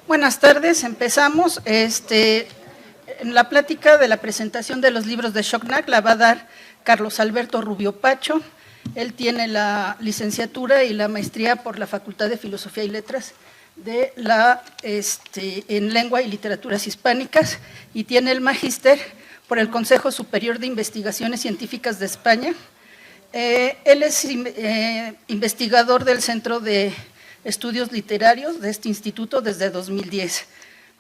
Buenas tardes, empezamos. En la plática de la presentación de los libros de Shocknack la va a dar Carlos Alberto Rubio Pacho. Él tiene la licenciatura y la maestría por la Facultad de Filosofía y Letras en Lengua y Literaturas Hispánicas, y tiene el magíster por el Consejo Superior de Investigaciones Científicas de España. Él es investigador del Centro de Estudios Literarios de este instituto desde 2010.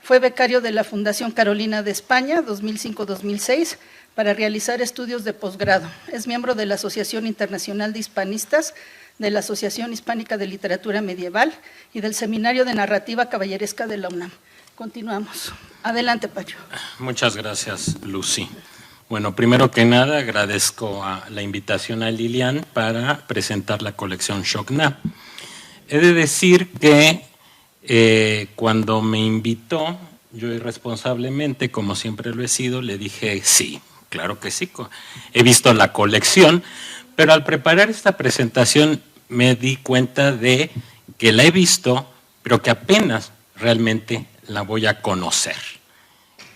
Fue becario de la Fundación Carolina de España 2005-2006 para realizar estudios de posgrado. Es miembro de la Asociación Internacional de Hispanistas, de la Asociación Hispánica de Literatura Medieval y del Seminario de Narrativa Caballeresca de la UNAM. Continuamos. Adelante, Pacho. Muchas gracias, Lucy. Bueno, primero que nada agradezco la invitación a Lilian para presentar la colección Shocknack. He de decir que cuando me invitó, yo irresponsablemente, como siempre lo he sido, le dije sí, claro que sí. He visto la colección, pero al preparar esta presentación me di cuenta de que la he visto, pero que apenas realmente la voy a conocer,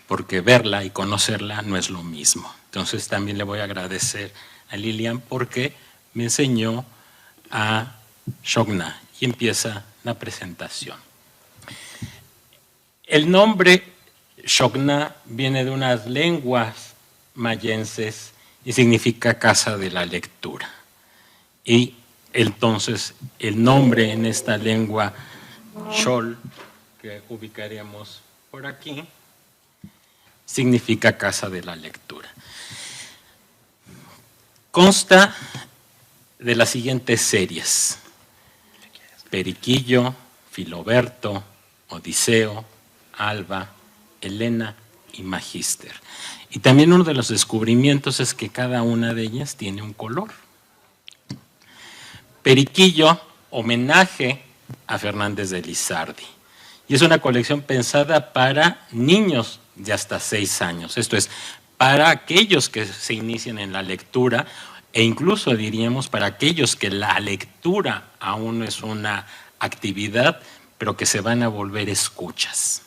porque verla y conocerla no es lo mismo. Entonces también le voy a agradecer a Lilian porque me enseñó a Shocknack. Y empieza la presentación. El nombre Shocknack viene de unas lenguas mayenses y significa casa de la lectura. Y entonces el nombre en esta lengua Xol, que ubicaremos por aquí, significa casa de la lectura. Consta de las siguientes series: Periquillo, Filoberto, Odiseo, Alba, Helena y Magíster. Y también uno de los descubrimientos es que cada una de ellas tiene un color. Periquillo, homenaje a Fernández de Lizardi. Y es una colección pensada para niños de hasta 6 años. Esto es, para aquellos que se inician en la lectura, e incluso diríamos para aquellos que la lectura aún no es una actividad, pero que se van a volver escuchas.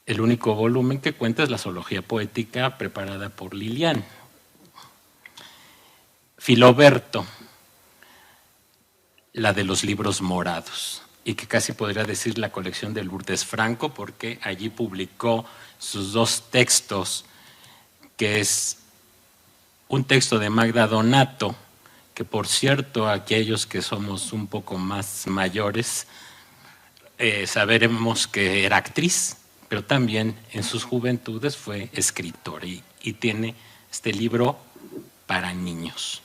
El único volumen que cuenta es la zoología poética preparada por Lilian. Filoberto, la de los libros morados, y que casi podría decir la colección de Lourdes Franco, porque allí publicó sus 2 textos, que es un texto de Magda Donato, que por cierto, aquellos que somos un poco más mayores, sabremos que era actriz, pero también en sus juventudes fue escritora y tiene este libro para niños.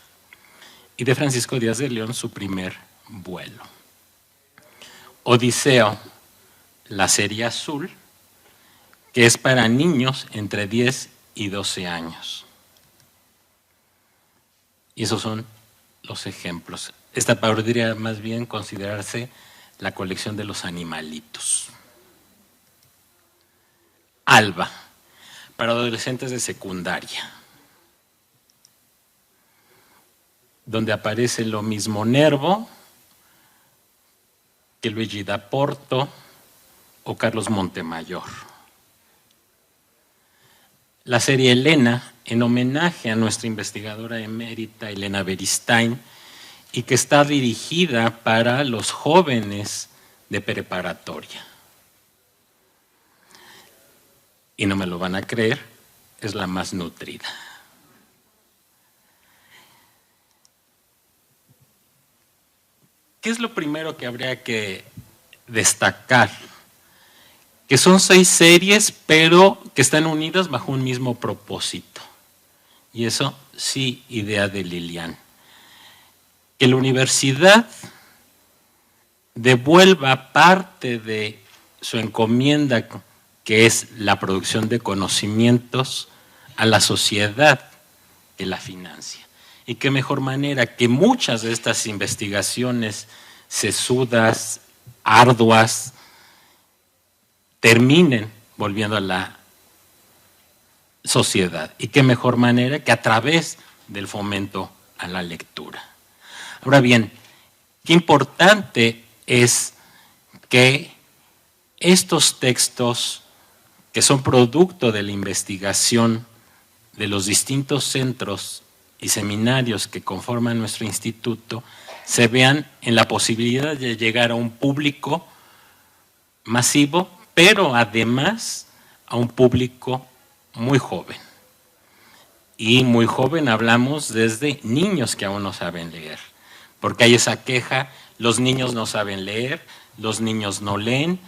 Y de Francisco Díaz de León, Su primer vuelo. Odiseo, la serie azul, que es para niños entre 10 y 12 años. Y esos son los ejemplos. Esta podría más bien considerarse la colección de los animalitos. Alba, para adolescentes de secundaria, donde aparece lo mismo Nervo que Luigi da Porto o Carlos Montemayor. La serie Helena, en homenaje a nuestra investigadora emérita Elena Beristain, y que está dirigida para los jóvenes de preparatoria. Y no me lo van a creer, es la más nutrida. ¿Qué es lo primero que habría que destacar? Que son 6 series, pero que están unidas bajo un mismo propósito. Y eso sí, idea de Lilian. Que la universidad devuelva parte de su encomienda, que es la producción de conocimientos, a la sociedad que la financia. Y qué mejor manera que muchas de estas investigaciones sesudas, arduas, terminen volviendo a la sociedad. Y qué mejor manera que a través del fomento a la lectura. Ahora bien, qué importante es que estos textos, que son producto de la investigación de los distintos centros y seminarios que conforman nuestro instituto, se vean en la posibilidad de llegar a un público masivo, pero además a un público muy joven. Y muy joven hablamos desde niños que aún no saben leer, porque hay esa queja, los niños no saben leer, los niños no leen,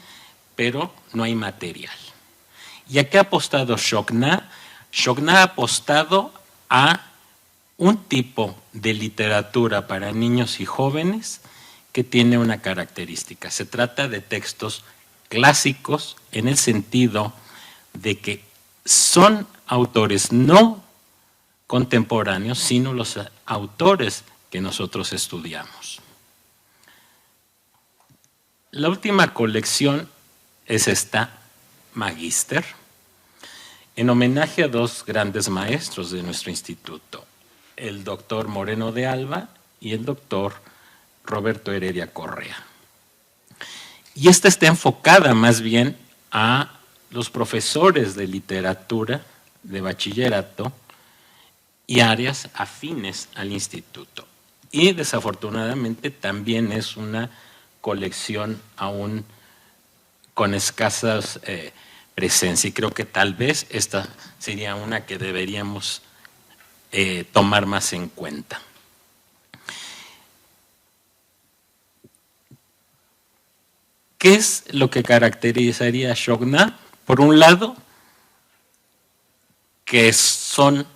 pero no hay material. ¿Y a qué ha apostado Shokna? Shokna ha apostado a un tipo de literatura para niños y jóvenes que tiene una característica. Se trata de textos clásicos en el sentido de que son autores no contemporáneos, sino los autores que nosotros estudiamos. La última colección es esta Magíster, en homenaje a dos grandes maestros de nuestro instituto, el doctor Moreno de Alba y el doctor Roberto Heredia Correa. Y esta está enfocada más bien a los profesores de literatura, de bachillerato y áreas afines al instituto. Y desafortunadamente también es una colección aún con escasas presencia, y creo que tal vez esta sería una que deberíamos tomar más en cuenta. ¿Qué es lo que caracterizaría a Shokna? Por un lado, que son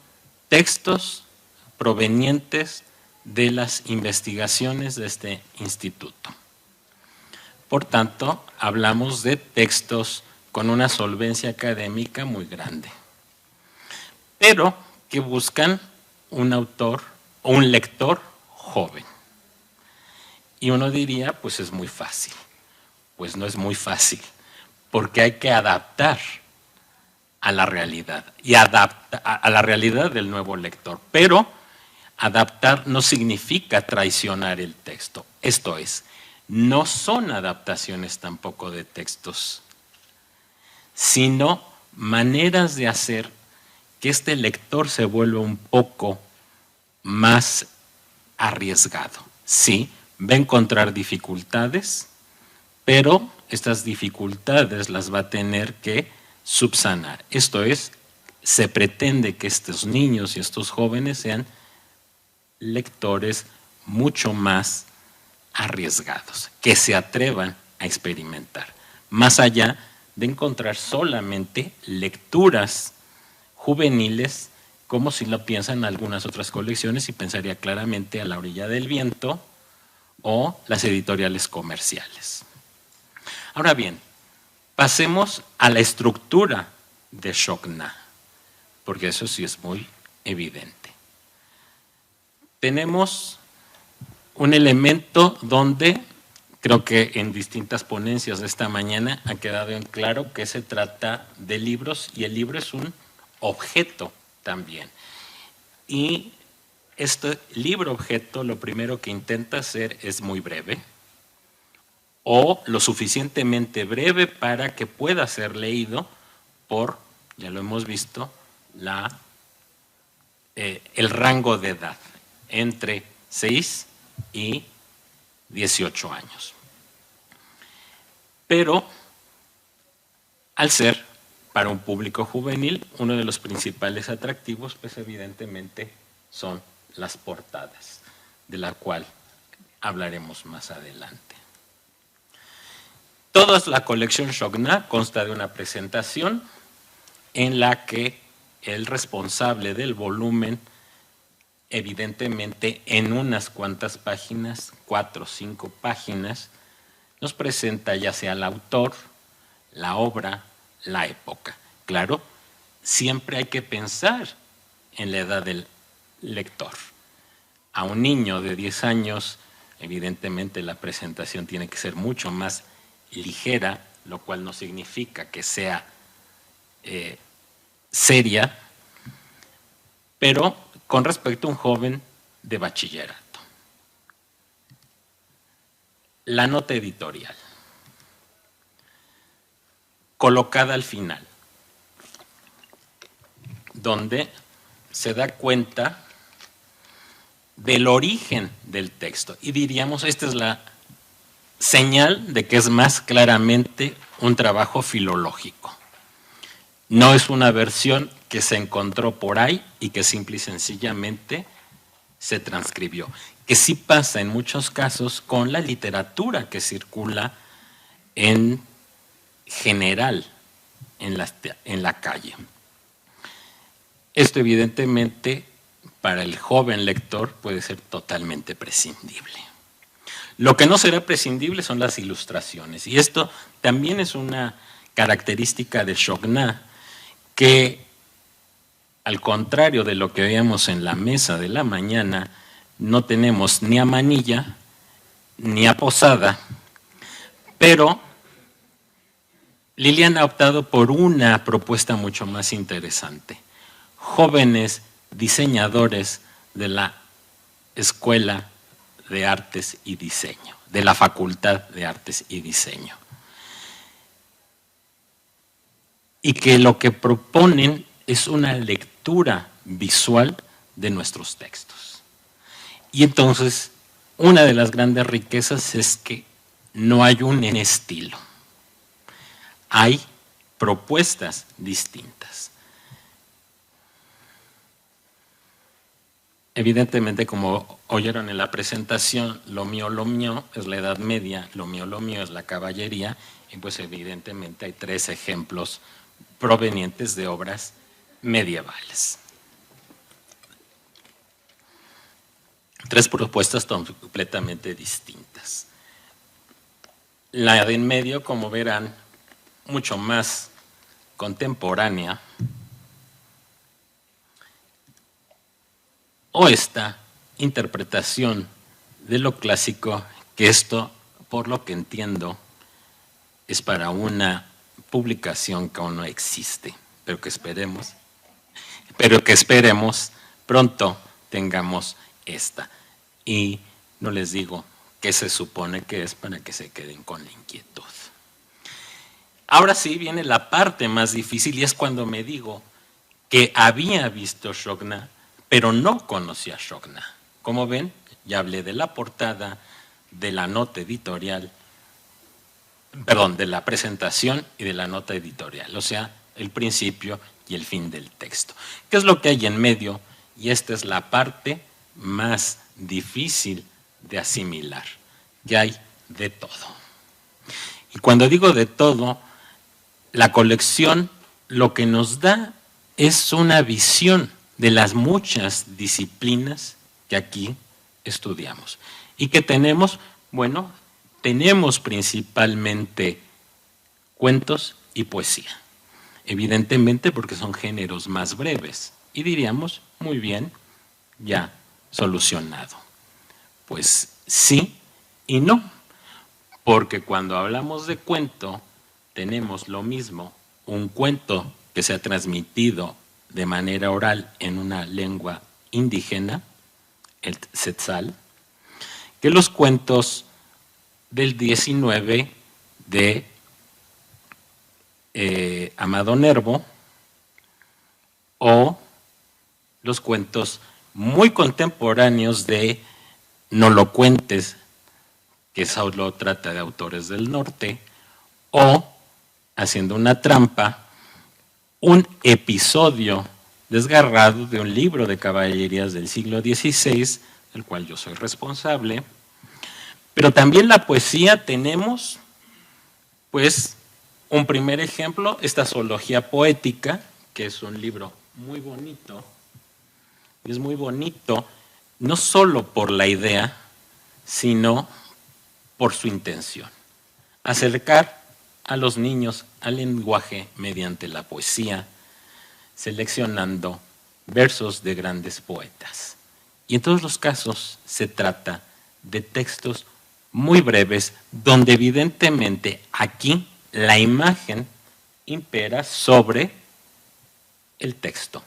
textos provenientes de las investigaciones de este instituto. Por tanto, hablamos de textos con una solvencia académica muy grande, pero que buscan un autor o un lector joven. Y uno diría, pues es muy fácil. Pues no es muy fácil, porque hay que adaptar a la realidad, y a la realidad del nuevo lector. Pero adaptar no significa traicionar el texto. Esto es, no son adaptaciones tampoco de textos, sino maneras de hacer que este lector se vuelva un poco más arriesgado. Sí, va a encontrar dificultades, pero estas dificultades las va a tener que subsanar. Esto es, se pretende que estos niños y estos jóvenes sean lectores mucho más arriesgados, que se atrevan a experimentar, más allá de encontrar solamente lecturas juveniles, como si lo piensan algunas otras colecciones, y pensaría claramente a La orilla del viento o las editoriales comerciales. Ahora bien, pasemos a la estructura de Shokna, porque eso sí es muy evidente. Tenemos un elemento donde creo que en distintas ponencias de esta mañana ha quedado en claro que se trata de libros, y el libro es un objeto también. Y este libro objeto lo primero que intenta hacer es muy breve, o lo suficientemente breve para que pueda ser leído por, ya lo hemos visto, el rango de edad, entre 6 y 18 años. Pero, al ser para un público juvenil, uno de los principales atractivos, pues evidentemente, son las portadas, de la cual hablaremos más adelante. Toda la colección Shokna consta de una presentación en la que el responsable del volumen, evidentemente en unas cuantas páginas, 4 o 5 páginas, nos presenta ya sea el autor, la obra, la época. Claro, siempre hay que pensar en la edad del lector. A un niño de 10 años, evidentemente la presentación tiene que ser mucho más ligera, lo cual no significa que sea seria, pero con respecto a un joven de bachillerato. La nota editorial. colocada al final, donde se da cuenta del origen del texto. Y diríamos, esta es la señal de que es más claramente un trabajo filológico. No es una versión que se encontró por ahí y que simple y sencillamente se transcribió, que sí pasa en muchos casos con la literatura que circula en general en la calle. Esto evidentemente para el joven lector puede ser totalmente prescindible. Lo que no será prescindible son las ilustraciones, y esto también es una característica de Shogná, que al contrario de lo que veíamos en la mesa de la mañana, no tenemos ni a Manilla ni a Posada, pero Lilian ha optado por una propuesta mucho más interesante. Jóvenes diseñadores de la Escuela de Artes y Diseño, de la Facultad de Artes y Diseño. Y que lo que proponen es una lectura visual de nuestros textos. Y entonces, una de las grandes riquezas es que no hay un estilo. Hay propuestas distintas. Evidentemente, como oyeron en la presentación, lo mío es la Edad Media, lo mío es la caballería, y pues evidentemente hay 3 ejemplos provenientes de obras medievales. 3 propuestas completamente distintas. La de en medio, como verán, mucho más contemporánea, o esta interpretación de lo clásico, que esto, por lo que entiendo, es para una publicación que aún no existe, pero que esperemos pronto tengamos esta. Y no les digo qué se supone que es para que se queden con la inquietud. Ahora sí viene la parte más difícil, y es cuando me digo que había visto Shogná, pero no conocía Shogná. Como ven, ya hablé de la portada, de la nota editorial, de la presentación y de la nota editorial, o sea, el principio y el fin del texto. ¿Qué es lo que hay en medio? Y esta es la parte más difícil de asimilar, que hay de todo. Y cuando digo de todo, la colección lo que nos da es una visión de las muchas disciplinas que aquí estudiamos. Y que tenemos, bueno, tenemos principalmente cuentos y poesía. Evidentemente porque son géneros más breves. Y diríamos, muy bien, ya solucionado. Pues sí y no. Porque cuando hablamos de cuento, tenemos lo mismo, un cuento que se ha transmitido de manera oral en una lengua indígena, el Tzeltal, que los cuentos del 19 de Amado Nervo, o los cuentos muy contemporáneos de No lo cuentes, que solo trata de autores del norte, o, haciendo una trampa, un episodio desgarrado de un libro de caballerías del siglo XVI, del cual yo soy responsable. Pero también la poesía tenemos, pues, un primer ejemplo, esta zoología poética, que es un libro muy bonito. Y es muy bonito no solo por la idea, sino por su intención. Acercar a los niños al lenguaje mediante la poesía, seleccionando versos de grandes poetas. Y en todos los casos se trata de textos muy breves, donde evidentemente aquí la imagen impera sobre el texto.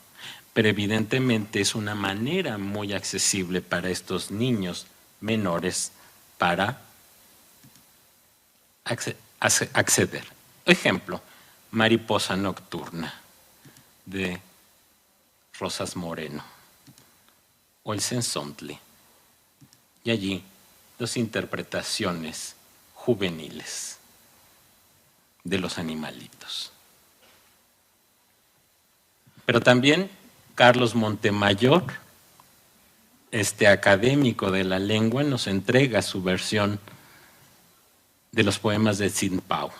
Pero evidentemente es una manera muy accesible para estos niños menores para acceder. Ejemplo, Mariposa Nocturna, de Rosas Moreno, o el Sensontli. Y allí, dos interpretaciones juveniles de los animalitos. Pero también Carlos Montemayor, este académico de la lengua, nos entrega su versión de los poemas de Xin Pao.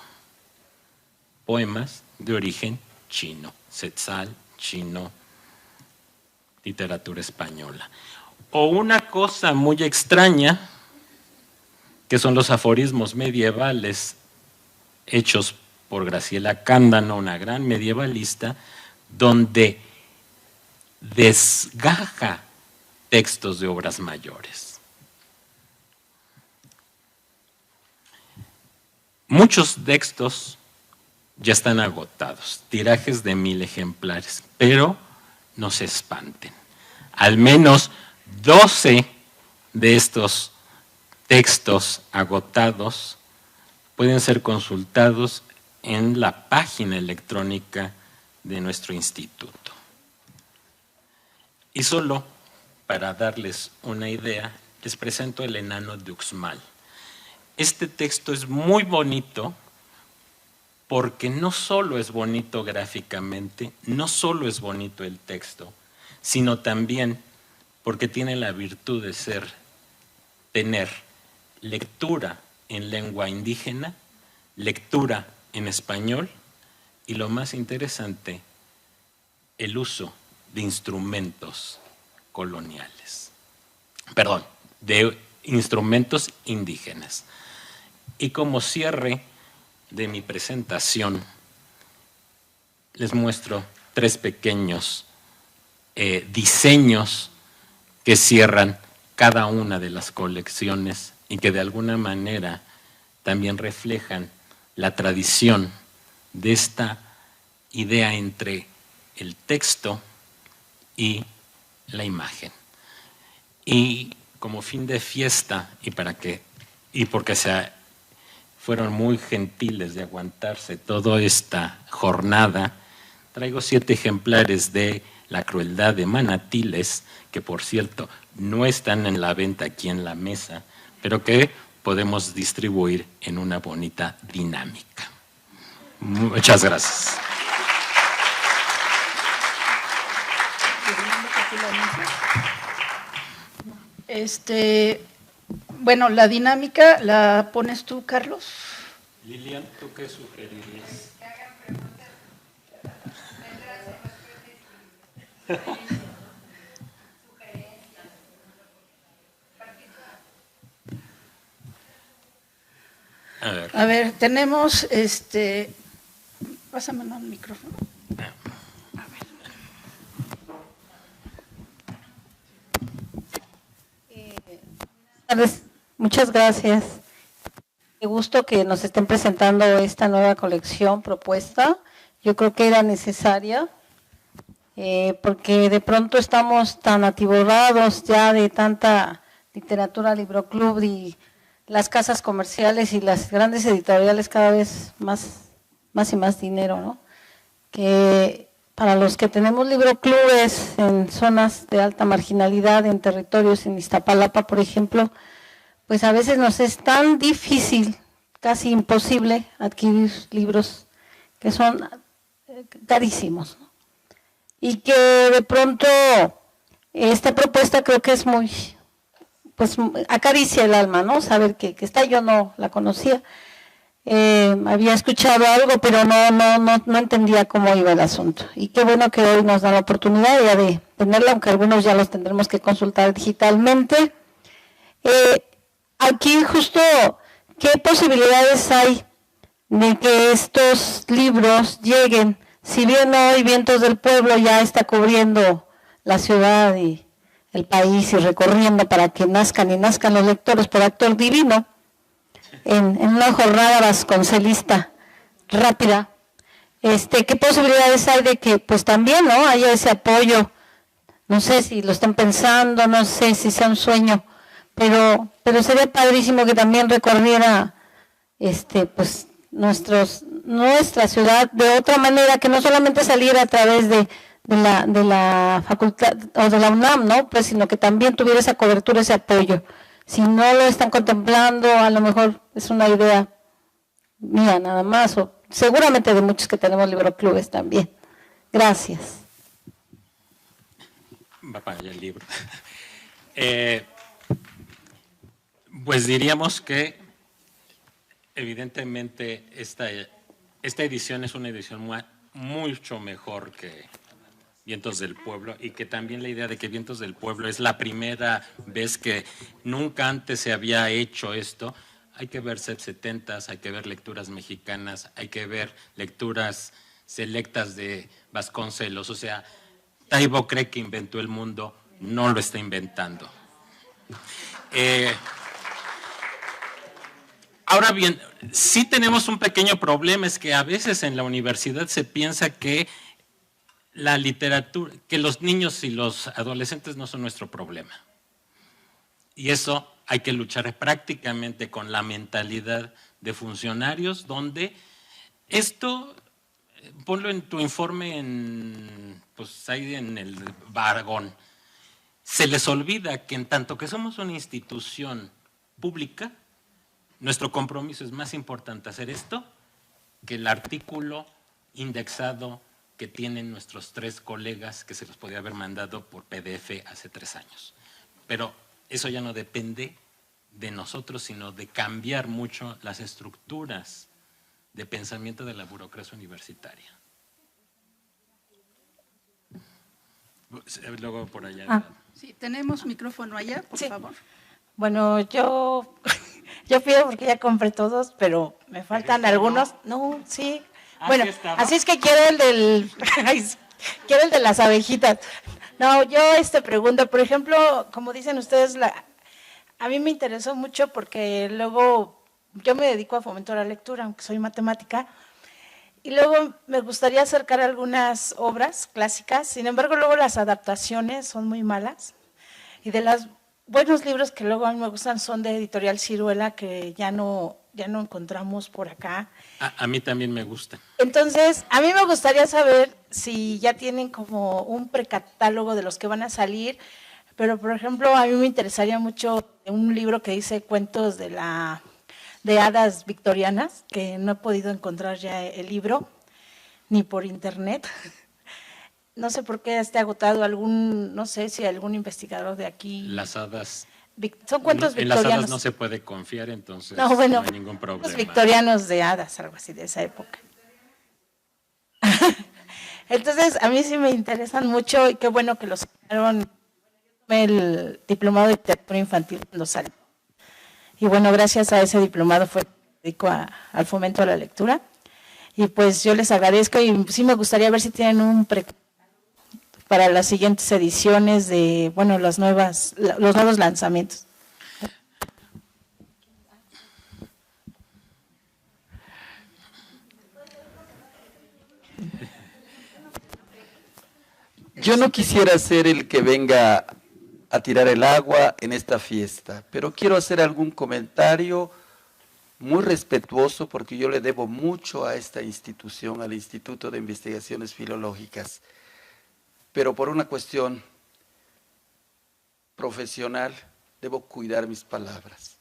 Poemas de origen chino, Tzeltal, chino, literatura española. O una cosa muy extraña, que son los aforismos medievales hechos por Graciela Cándano, una gran medievalista, donde desgaja textos de obras mayores. Muchos textos ya están agotados, tirajes de 1000 ejemplares, pero no se espanten. Al menos 12 de estos textos agotados pueden ser consultados en la página electrónica de nuestro instituto. Y solo para darles una idea, les presento El enano de Uxmal. Este texto es muy bonito porque no solo es bonito gráficamente, no solo es bonito el texto, sino también porque tiene la virtud de tener lectura en lengua indígena, lectura en español y lo más interesante, el uso de instrumentos coloniales. Perdón, de instrumentos indígenas. Y como cierre de mi presentación, les muestro 3 pequeños diseños que cierran cada una de las colecciones y que de alguna manera también reflejan la tradición de esta idea entre el texto y la imagen. Y como fin de fiesta, y porque fueron muy gentiles de aguantarse toda esta jornada, traigo 7 ejemplares de La crueldad de Manatiles, que por cierto no están en la venta aquí en la mesa, pero que podemos distribuir en una bonita dinámica. Muchas gracias. Bueno, la dinámica la pones tú, Carlos. Lilian, ¿tú qué sugerirías? A ver, tenemos pásame el micrófono. Muchas gracias. Qué gusto que nos estén presentando esta nueva colección propuesta. Yo creo que era necesaria, porque de pronto estamos tan atiborrados ya de tanta literatura, libro club, y las casas comerciales y las grandes editoriales cada vez más y más dinero, ¿no? Que para los que tenemos libro clubes en zonas de alta marginalidad, en territorios, en Iztapalapa, por ejemplo, pues a veces nos es tan difícil, casi imposible, adquirir libros que son carísimos, ¿no? Y que de pronto esta propuesta creo que es muy, pues acaricia el alma, ¿no? Saber que está, yo no la conocía, había escuchado algo, pero no entendía cómo iba el asunto. Y qué bueno que hoy nos dan la oportunidad ya de tenerla, aunque algunos ya los tendremos que consultar digitalmente. Aquí justo, ¿qué posibilidades hay de que estos libros lleguen? Si bien hoy Vientos del Pueblo ya está cubriendo la ciudad y el país y recorriendo para que nazcan los lectores por Actor Divino, en una jornada vasconcelista rápida, ¿qué posibilidades hay de que pues también, ¿no?, haya ese apoyo? No sé si lo estén pensando, no sé si sea un sueño, pero sería padrísimo que también recorriera pues nuestros nuestra ciudad de otra manera, que no solamente salir a través de la facultad o de la UNAM, ¿no? Pues sino que también tuviera esa cobertura, ese apoyo. Si no lo están contemplando, a lo mejor es una idea mía nada más, o seguramente de muchos que tenemos libroclubes también. Gracias. Va para allá el libro. Pues diríamos que evidentemente esta edición es una edición mucho mejor que Vientos del Pueblo, y que también la idea de que Vientos del Pueblo es la primera vez que nunca antes se había hecho esto. Hay que ver CEP70s, hay que ver lecturas mexicanas, hay que ver lecturas selectas de Vasconcelos. O sea, Taibo cree que inventó el mundo, no lo está inventando. Ahora bien, sí tenemos un pequeño problema, es que a veces en la universidad se piensa que la literatura, que los niños y los adolescentes no son nuestro problema. Y eso hay que luchar prácticamente con la mentalidad de funcionarios, donde esto, ponlo en tu informe, pues ahí en el vagón, se les olvida que en tanto que somos una institución pública, nuestro compromiso es más importante hacer esto que el artículo indexado que tienen nuestros 3 colegas, que se los podía haber mandado por PDF hace 3 años. Pero eso ya no depende de nosotros, sino de cambiar mucho las estructuras de pensamiento de la burocracia universitaria. Luego por allá. Sí, tenemos micrófono allá, por favor. Bueno, yo pido porque ya compré todos, pero me faltan algunos. No, sí. Bueno, así es que quiero el quiero el de las abejitas. No, yo pregunto, por ejemplo, como dicen ustedes, a mí me interesó mucho porque luego yo me dedico a fomentar la lectura, aunque soy matemática, y luego me gustaría acercar algunas obras clásicas. Sin embargo, luego las adaptaciones son muy malas, y de los buenos libros que luego a mí me gustan son de Editorial Ciruela, que ya no encontramos por acá. A mí también me gusta. Entonces, a mí me gustaría saber si ya tienen como un precatálogo de los que van a salir, pero por ejemplo, a mí me interesaría mucho un libro que dice cuentos de hadas victorianas, que no he podido encontrar ya el libro, ni por internet. No sé por qué esté agotado no sé si algún investigador de aquí. Las hadas. Son cuentos victorianos. En las hadas no se puede confiar, entonces no hay ningún problema. Los victorianos de hadas, algo así de esa época. Entonces, a mí sí me interesan mucho, y qué bueno que los sacaron el diplomado de literatura infantil cuando salió. Y bueno, gracias a ese diplomado me dedico al fomento a la lectura. Y pues yo les agradezco, y sí me gustaría ver si tienen un para las siguientes ediciones de, bueno, los nuevos lanzamientos. Yo no quisiera ser el que venga a tirar el agua en esta fiesta, pero quiero hacer algún comentario muy respetuoso, porque yo le debo mucho a esta institución, al Instituto de Investigaciones Filológicas. Pero por una cuestión profesional debo cuidar mis palabras.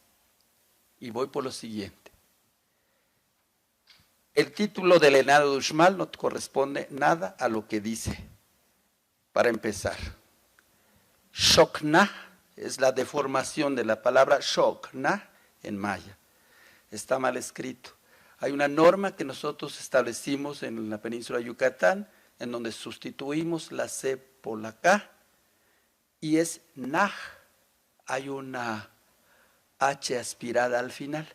Y voy por lo siguiente. El título del Henao de Uxmal no corresponde nada a lo que dice. Para empezar, Xokna es la deformación de la palabra Xokna en maya. Está mal escrito. Hay una norma que nosotros establecimos en la península de Yucatán, en donde sustituimos la C por la K, y es Naj. Hay una H aspirada al final.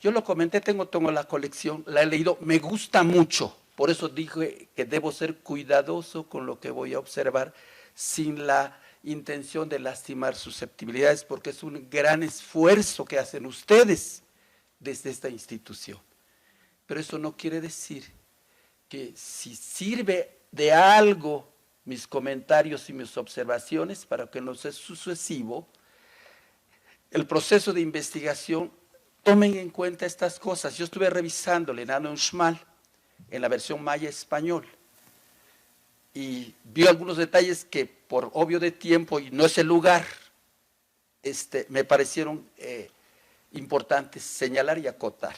Yo lo comenté, tengo la colección, la he leído, me gusta mucho, por eso dije que debo ser cuidadoso con lo que voy a observar, sin la intención de lastimar susceptibilidades, porque es un gran esfuerzo que hacen ustedes desde esta institución. Pero eso no quiere decir que si sirve de algo mis comentarios y mis observaciones, para que no sea sucesivo, el proceso de investigación, tomen en cuenta estas cosas. Yo estuve revisando el Henao de Uxmal, en la versión maya español. Y vi algunos detalles que por obvio de tiempo y no es el lugar, me parecieron importantes señalar y acotar.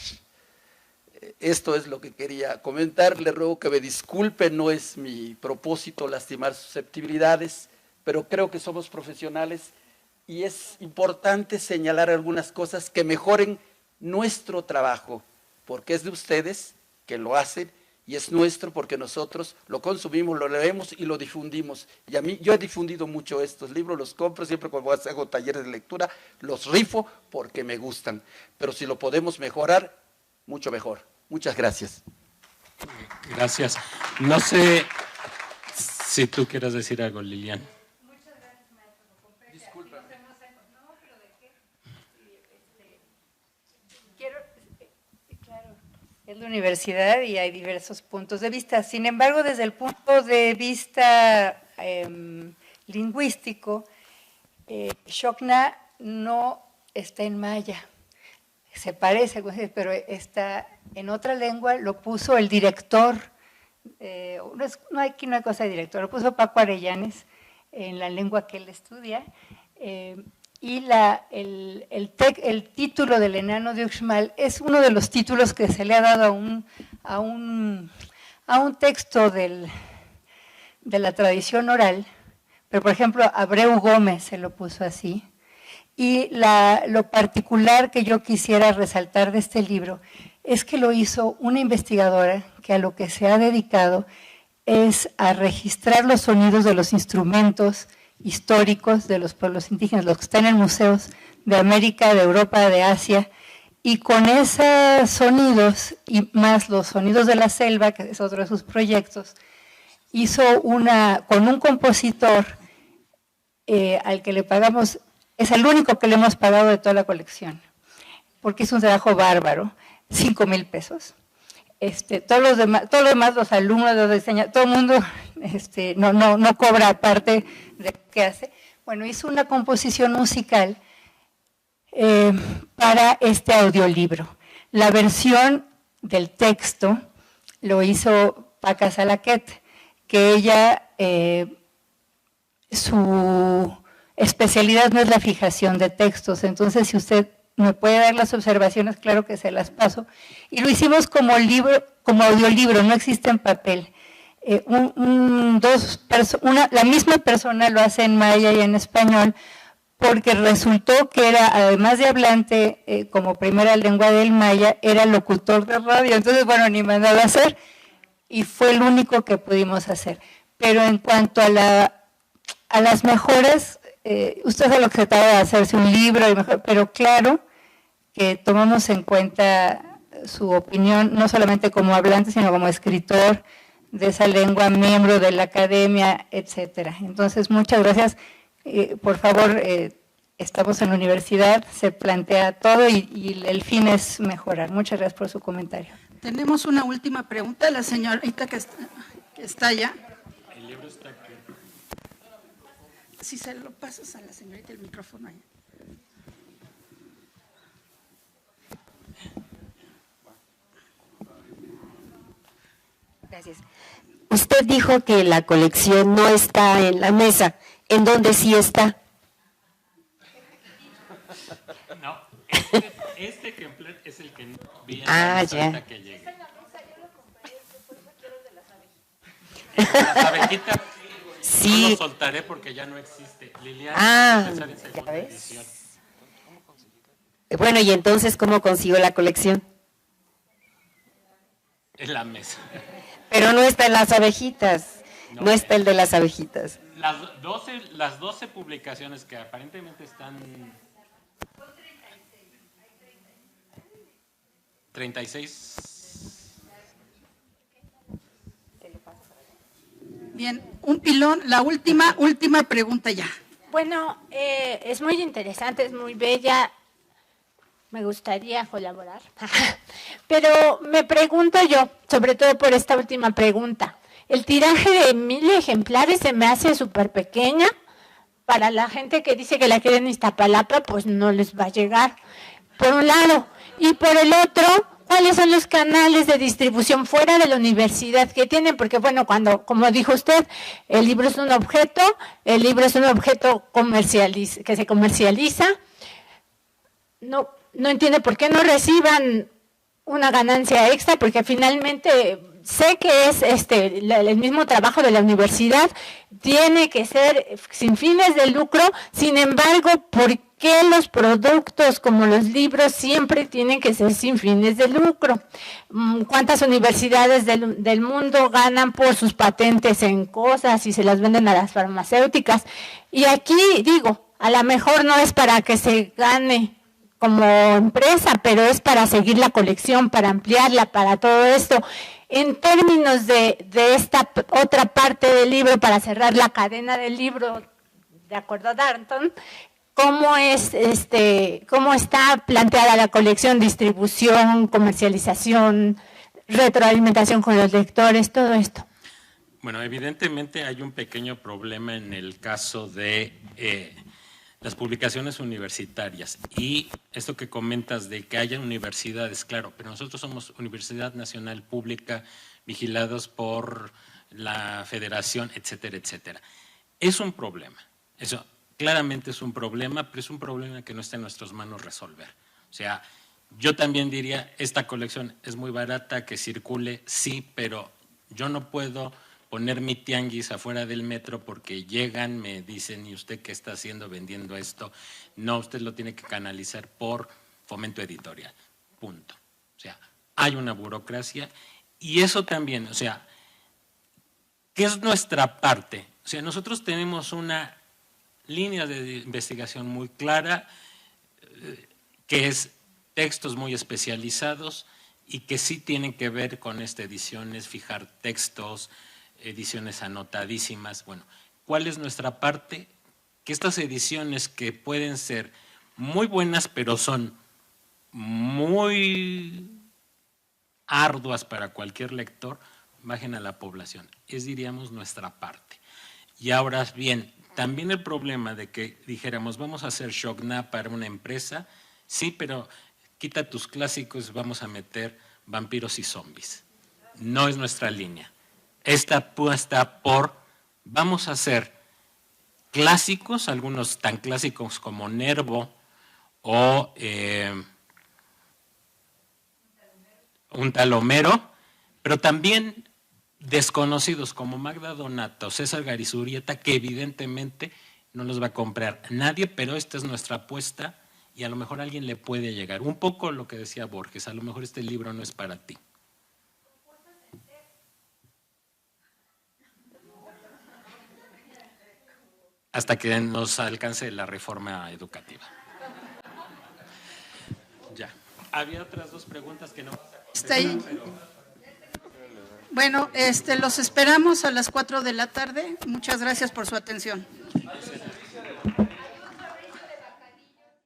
Esto es lo que quería comentar. Le ruego que me disculpe, no es mi propósito lastimar susceptibilidades, pero creo que somos profesionales y es importante señalar algunas cosas que mejoren nuestro trabajo, porque es de ustedes que lo hacen y es nuestro porque nosotros lo consumimos, lo leemos y lo difundimos. Y a mí, yo he difundido mucho estos libros, los compro siempre cuando hago talleres de lectura, los rifo porque me gustan. Pero si lo podemos mejorar, mucho mejor. Muchas gracias. Gracias. No sé si tú quieras decir algo, Lilian. Muchas gracias, maestro. Disculpa. No, pero ¿de qué? Quiero, claro, es la universidad y hay diversos puntos de vista. Sin embargo, desde el punto de vista lingüístico, Xochna no está en maya. Se parece, pero está en otra lengua, lo puso el director, aquí no hay cosa de director, lo puso Paco Arellanes en la lengua que él estudia, y el título del enano de Uxmal es uno de los títulos que se le ha dado a un texto de la tradición oral, pero por ejemplo Abreu Gómez se lo puso así. Y lo particular que yo quisiera resaltar de este libro es que lo hizo una investigadora que a lo que se ha dedicado es a registrar los sonidos de los instrumentos históricos de los pueblos indígenas, los que están en museos de América, de Europa, de Asia, y con esos sonidos y más los sonidos de la selva, que es otro de sus proyectos, hizo con un compositor al que le pagamos. Es el único que le hemos pagado de toda la colección, porque es un trabajo bárbaro, 5,000 pesos. Todos los demás, los alumnos, los diseñadores, todo el mundo no cobra aparte de lo que hace. Bueno, hizo una composición musical para este audiolibro. La versión del texto lo hizo Paca Salaquet, que ella, su especialidad no es la fijación de textos, entonces si usted me puede dar las observaciones, claro que se las paso. Y lo hicimos como audiolibro, no existe en papel. La misma persona lo hace en maya y en español, porque resultó que era, además de hablante, como primera lengua del maya, era locutor de radio. Entonces, bueno, ni mandaba a hacer, y fue el único que pudimos hacer. Pero en cuanto a las mejoras, usted sabe lo que se trata de hacerse un libro, pero claro que tomamos en cuenta su opinión, no solamente como hablante, sino como escritor de esa lengua, miembro de la academia, etcétera. Entonces, muchas gracias. Por favor, estamos en la universidad, se plantea todo y el fin es mejorar. Muchas gracias por su comentario. Tenemos una última pregunta, la señorita que está allá. El libro está aquí. Si se lo pasas a la señorita el micrófono allá. Gracias. Usted dijo que la colección no está en la mesa. ¿En dónde sí está? No, este ejemplar es el que no vi en ya. hasta que llegue. Las abejitas sí. No lo soltaré porque ya no existe. Liliana, ¿ya ves? Edición. Bueno, y entonces, ¿cómo consigo la colección? En la mesa. Pero no está en las abejitas, no está el de las abejitas. Las 12 publicaciones que aparentemente están... 36. Bien, un pilón, la última pregunta ya. Bueno, es muy interesante, es muy bella. Me gustaría colaborar. Pero me pregunto yo, sobre todo por esta última pregunta, el tiraje de 1,000 ejemplares se me hace súper pequeña. Para la gente que dice que la quiere en Iztapalapa, pues no les va a llegar, por un lado. Y por el otro, ¿cuáles son los canales de distribución fuera de la universidad que tienen? Porque bueno, como dijo usted, el libro es un objeto que se comercializa. No entiende por qué no reciban una ganancia extra, porque finalmente sé que es el mismo trabajo de la universidad, tiene que ser sin fines de lucro. Sin embargo, ¿por qué los productos como los libros siempre tienen que ser sin fines de lucro? ¿Cuántas universidades del mundo ganan por sus patentes en cosas y se las venden a las farmacéuticas? Y aquí digo, a lo mejor no es para que se gane como empresa, pero es para seguir la colección, para ampliarla, para todo esto. En términos de esta otra parte del libro, para cerrar la cadena del libro, de acuerdo a Darnton, ¿cómo está planteada la colección, distribución, comercialización, retroalimentación con los lectores, todo esto? Bueno, evidentemente hay un pequeño problema en el caso de las publicaciones universitarias, y esto que comentas de que haya universidades, claro, pero nosotros somos Universidad Nacional Pública, vigilados por la Federación, etcétera, etcétera. Es un problema, eso claramente es un problema, pero es un problema que no está en nuestras manos resolver. O sea, yo también diría, esta colección es muy barata, que circule, sí, pero yo no puedo poner mi tianguis afuera del metro porque llegan, me dicen, ¿y usted qué está haciendo vendiendo esto? No, usted lo tiene que canalizar por Fomento Editorial, punto. O sea, hay una burocracia y eso también, o sea, ¿qué es nuestra parte? O sea, nosotros tenemos una línea de investigación muy clara, que es textos muy especializados y que sí tienen que ver con ediciones, fijar textos, ediciones anotadísimas. Bueno, ¿cuál es nuestra parte? Que estas ediciones que pueden ser muy buenas, pero son muy arduas para cualquier lector, bajen a la población. Es, diríamos, nuestra parte. Y ahora bien, también el problema de que dijéramos, vamos a hacer ShokNA para una empresa, sí, pero quita tus clásicos, vamos a meter vampiros y zombies. No es nuestra línea. Esta apuesta por, vamos a hacer clásicos, algunos tan clásicos como Nervo o un tal Homero, pero también desconocidos como Magda Donato, César Garizurieta, que evidentemente no los va a comprar nadie, pero esta es nuestra apuesta y a lo mejor a alguien le puede llegar. Un poco lo que decía Borges, a lo mejor este libro no es para ti. Hasta que nos alcance la reforma educativa. Ya. Había otras dos preguntas que no... Está ahí. Bueno, los esperamos a las 4 de la tarde. Muchas gracias por su atención.